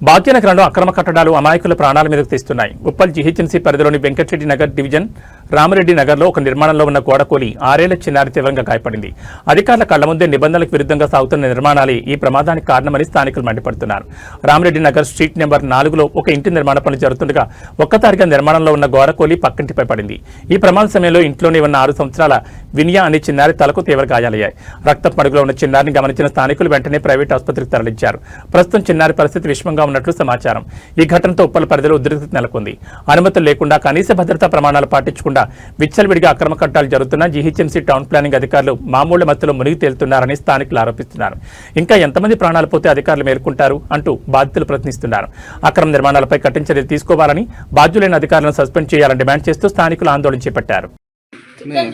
భాగ్యనగరంలో అక్రమ కట్టడాలు అమాయకుల ప్రాణాల మీదకు తీస్తున్నాయి. ఉప్పల్ జీహెచ్ఎంసీ పరిధిలోని వెంకటరెడ్డి నగర్ డివిజన్ రామరెడ్డి నగర్లో ఒక నిర్మాణంలో ఉన్న గోడ కూలి 6 ఏళ్ల చిన్నారి తీవ్రంగా గాయపడింది. అధికారుల కళ్ల ముందే నిబంధనలకు విరుద్ధంగా సాగుతున్న నిర్మాణాలే ఈ ప్రమాదానికి కారణమని స్థానికులు మండిపడుతున్నారు. రామరెడ్డి నగర్ స్ట్రీట్ నెంబర్ 4లో ఒక ఇంటి నిర్మాణ పనులు జరుగుతుండగా ఒక్కసారిగా నిర్మాణంలో ఉన్న గోడ కూలి పక్కింటిపై పడింది. ఈ ప్రమాద సమయంలో ఇంట్లోనే ఉన్న 6 సంవత్సరాల వినియా అనే చిన్నారి తలకు తీవ్ర గాయాలయ్యాయి. రక్తపు మడుగులో ఉన్న చిన్నారిని గమనించిన స్థానికులు వెంటనే ప్రైవేట్ ఆసుపత్రికి తరలించారు. ప్రస్తుతం చిన్నారి పరిస్థితి విషమంగా ఉన్నట్లు సమాచారం. ఈ ఘటనతో ఉప్పల్ పరిధిలో ఉద్రిక్తత నెలకొంది. అనుమతులు లేకుండా కనీస భద్రతా ప్రమాణాలు పాటించకుండా విచ్చలవిడిగా అక్రమ కట్టాలు జరుగుతున్న జీహెచ్ఎంసీ టౌన్ ప్లానింగ్ అధికారులు మామూలు మత్తులో మునిగి తేలుతున్నారని స్థానికులు ఆరోపిస్తున్నారు. ఇంకా ఎంతమంది ప్రాణాలు పోతే అధికారులు మేల్కొంటారు అంటూ బాధితులు ప్రశ్నిస్తున్నారు. అక్రమ నిర్మాణాలపై కఠిన చర్యలు తీసుకోవాలని, బాధ్యులైన అధికారులను సస్పెండ్ చేయాలని డిమాండ్ చేస్తూ స్థానికులు ఆందోళన చేపట్టారు.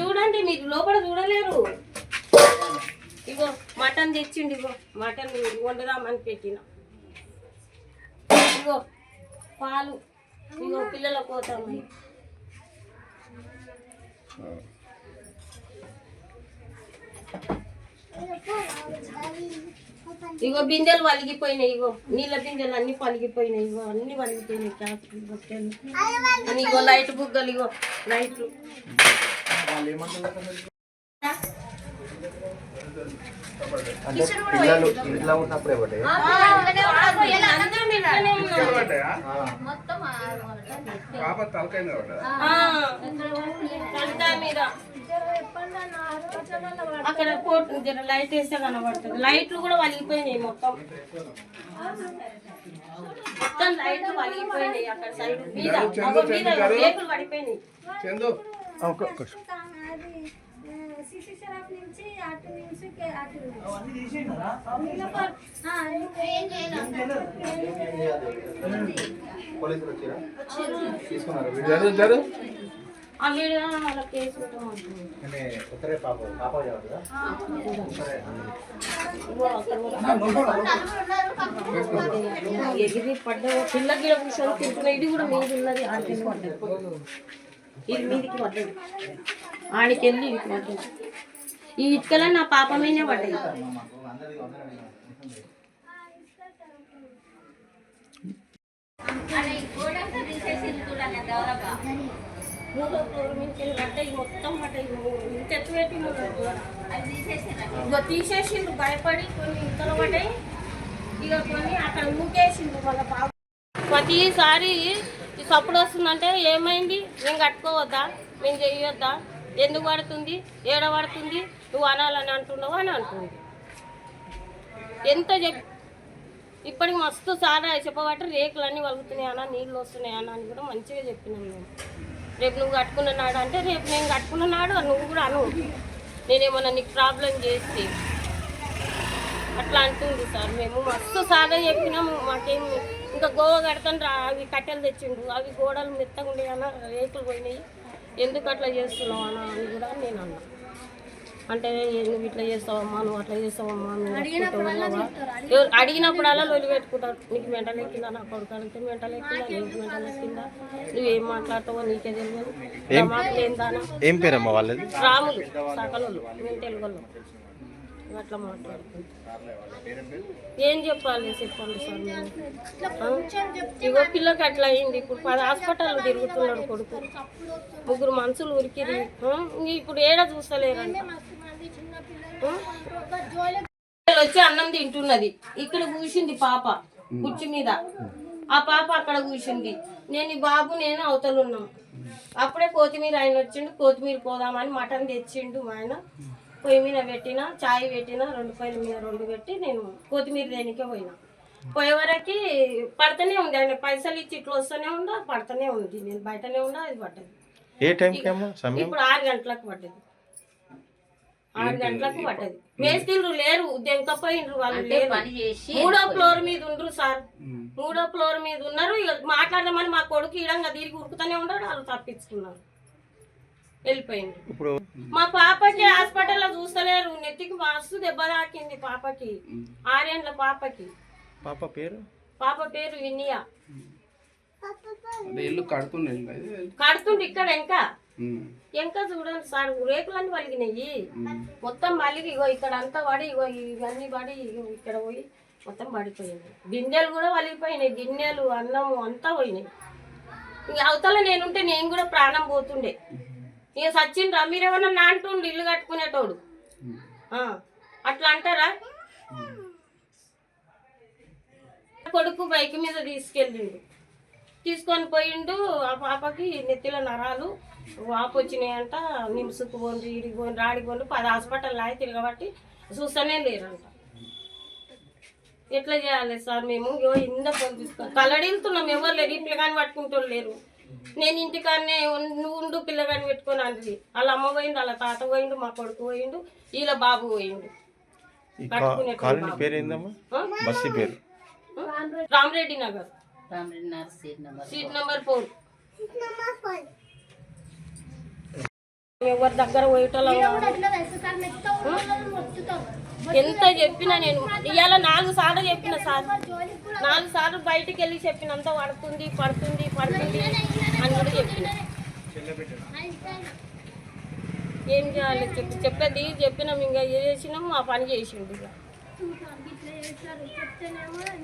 చూడండి, మీరు లోపల చూడలేరు. ఇగో మటన్ తెచ్చిండి, ఇగో మటన్ వండుదామని పెట్టిన, ఇగో పాలు, ఇగో పిల్లల కోసం, ఇగో బిందెలు వలిగిపోయినాయి, ఇగో నీళ్ళ బిందెలు అన్ని పలిగిపోయినాయి, ఇగో అన్ని వలిగిపోయినాయి. ఇగో లైట్ బుగ్గలు, ఇగో లైట్లు. పిల్లలు ఇంట్లో ఉన్నప్పుడే అక్కడ లైట్ వేస్తే కనబడుతుంది. లైట్లు కూడా వలిగిపోయినాయి, మొత్తం మొత్తం లైట్లు వలిగిపోయినాయి. అక్కడ సైడ్ మీద రేకులు పడిపోయినాయి. ఎగిరి పడ్డ పిల్లకి కూర్చొని తింటున్నా. ఇది కూడా మీది ఉన్నది, ఆడికి పడ్డది, ఇది మీదికి పడ్డది, ఆడికి వెళ్ళి ఇది పడ్డది. ఈ ఇటుకలో నా పాప మీదే పడ్డాయి. మొత్తం పడ్డాయి. చెత్త పెట్టి తీసేసిండు భయపడి. కొన్ని ఇంతలో పడ్డాయి, ఇక కొన్ని అక్కడ ఊకేసిండు వాళ్ళ పాప. ప్రతిసారి ఈ సప్పుడు వస్తుందంటే ఏమైంది, మేము కట్టుకోవద్దా, మేము చేయొద్దా, ఎందుకు పడుతుంది, ఏడ పడుతుంది, నువ్వు అనాలని అంటున్నావు అని అంటుంది. ఎంత ఇప్పటికి మస్తు సారా చెప్పబట్టి రేకులన్నీ వలుగుతున్నాయి అన్న, నీళ్ళు వస్తున్నాయి అన్న అని కూడా మంచిగా చెప్పినాం మేము. రేపు నువ్వు కట్టుకున్నాడు అంటే రేపు నేను కట్టుకున్నాడు నువ్వు కూడా అను, నేనేమన్నా నీకు ప్రాబ్లం చేస్తే అట్లా అంటుంది సార్. మేము మస్తు సారా చెప్పినాము. మాకేం ఇంకా గోవా కడతాను అవి కట్టెలు తెచ్చిండు, అవి గోడలు మెత్తగా ఉండే అన్న, రేకులు పోయినాయి, ఎందుకు అట్లా చేస్తున్నావు అన్న అని కూడా నేను అన్నా. అంటే నువ్వు ఇట్లా చేస్తావమ్మా, నువ్వు అట్లా చేస్తావమ్మా, నువ్వు అడిగినప్పుడల్లా లొలి పెట్టుకుంటారు. నీకు మెంటల్ ఎక్కిందా, నా కొడుకు అడిగితే మెంటల్ ఎక్కిందా, నీకు మెంటల్ ఎక్కిందా, నువ్వేం మాట్లాడతావో నీకే తెలియదు, మాకు ఏందానా. ఏం పేరమ్మా వాళ్ళది? రాములు సకలోళ్ళు, మేము తెలుగులో అట్లా మాట్లాడుకుంటాం. ఏం చెప్పాలి చెప్పండి సార్. ఇగో పిల్లకి అట్లా అయింది. ఇప్పుడు 10 హాస్పిటల్లో తిరుగుతున్నాడు కొడుకు, 3 మనుషులు ఉరికిరి. ఇప్పుడు ఏడ చూస్తలేరంట. వచ్చి అన్నం తింటున్నది, ఇక్కడ కూర్చుంది పాప కుర్చీ మీద, ఆ పాప అక్కడ కూర్చుంది. నేను ఈ బాబు నేను అవతలున్నాం. అప్పుడే కొత్తిమీర ఆయన వచ్చిండు, కొత్తిమీర పోదామని మటన్ తెచ్చిండు మా ఆయన. పొయ్యి మీద పెట్టిన, చాయ్ పెట్టిన, 2 పొయ్యిల మీద 2 పెట్టి నేను కొత్తిమీర దేనికే పోయినా. పోయే వరకు పడుతూనే ఉంది, ఆయన పైసలు ఇచ్చి ఇట్లా వస్తూనే ఉందా, పడుతూనే ఉంది. నేను బయటనే ఉన్నా, అది పడ్డది. ఇప్పుడు 6 గంటలకు పడ్డది, 6 గంటలకు పడ్డది. మేస్త్రీలు లేరు, దెంకపోయిండ్రు వాళ్ళు లేరు. 3వ ఫ్లోర్ మీద ఉండ్రు సార్, 3వ ఫ్లోర్ మీద ఉన్నారు. ఇక మాట్లాడదామని మా కొడుకు ఇడంగా తిరిగి ఉరుకుతూనే ఉన్నాడు, వాళ్ళు తప్పించుకున్నారు, వెళ్ళిపోయింది. మా పాపకి హాస్పిటల్లో చూస్తలేరు, నెత్తికి మస్తు దెబ్బ తాకింది పాపకి, 6 ఏళ్ల పాపకి. పాప పేరు వినియా. కడుతుండే ఇక్కడ ఇంకా చూడండి సార్, రేకులన్నీ వలిగినాయి మొత్తం. మళ్ళీ ఇగో ఇక్కడ అంతా పడి, ఇగో ఇవన్నీ పడి, ఇక్కడ పోయి మొత్తం పడిపోయింది. గిన్నెలు కూడా వలిగిపోయినాయి, గిన్నెలు అన్నము అంతా పోయినాయి. ఇక అవతల నేనుంటే నేను కూడా ప్రాణం పోతుండే. ఇక సచిన్ రా మీరేమన్నా నా అంటుండు ఇల్లు కట్టుకునేటోడు అట్లా అంటారా? కొడుకు బైక్ మీద తీసుకొని పోయిండు. ఆ పాపకి నెత్తిలో నరాలు వాపు వచ్చినాయంట. నిమ్స్కు పోండి, ఇడికి పోండి, రాడికి పోండి, 10 హాస్పిటల్ లాగి తిరగబట్టి చూస్తూనే లేరంట. ఎట్లా చేయాలి సార్ మేము? ఇంత ఫోన్ తీసుకో కలడిల్తున్నాం, ఎవరు లేరు, ఈ పిల్లగాని పట్టుకుంటూ లేరు. నేను ఇంటికాడనే నువ్వు ఉండు పిల్లగాని పెట్టుకొని అంటుంది. వాళ్ళ అమ్మ పోయిండు, వాళ్ళ తాత పోయిండు, మా కొడుకు పోయిండు, వీళ్ళ బాబు పోయిండు. Rama Reddy Nagar seat number 4. ఎవరి దగ్గర పోయేటోళ్ళం ఎంత చెప్పినా నేను ఇవాళ 4 సార్లు చెప్పిన సార్, 4 సార్లు బయటికి వెళ్ళి చెప్పినంత పడుతుంది పడుతుంది పడుతుంది అని కూడా చెప్పిన. ఏం చేయాలి చెప్పేది చెప్పినాం, ఇంకా చేసినాం, ఆ పని చేసిండు.